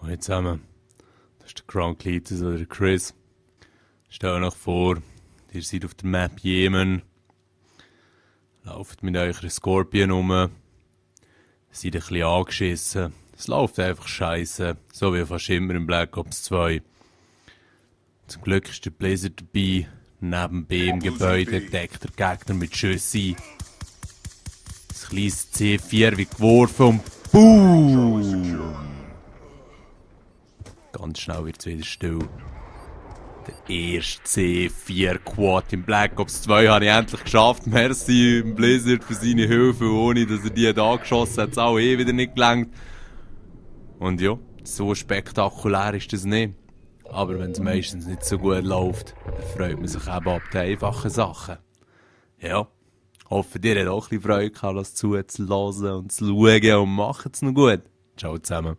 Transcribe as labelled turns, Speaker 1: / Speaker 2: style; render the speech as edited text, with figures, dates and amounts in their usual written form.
Speaker 1: Hallo zusammen, das ist der Gronklitus oder der Chris. Stellt euch vor, ihr seid auf der Map Jemen, lauft mit eurer Scorpion rum, seid ein bisschen angeschissen. Es läuft einfach scheiße, so wie fast immer in Black Ops 2. Zum Glück ist der Blizzard dabei, neben B im Gebäude deckt der Gegner mit Schüssen. Das kleines C4 wird geworfen und BOOM! Ganz schnell wird es wieder still. Der erste C4-Quad im Black Ops 2 habe ich endlich geschafft. Merci Blizzard für seine Hilfe. Ohne dass er die da geschossen hat, hat es auch wieder nicht gelangt. Und ja, so spektakulär ist das nicht. Aber wenn es meistens nicht so gut läuft, dann freut man sich eben ab den einfachen Sachen. Ja, hoffe ihr habt auch ein bisschen Freude gehabt, das zuzuhören und zu schauen und macht es noch gut. Ciao zusammen.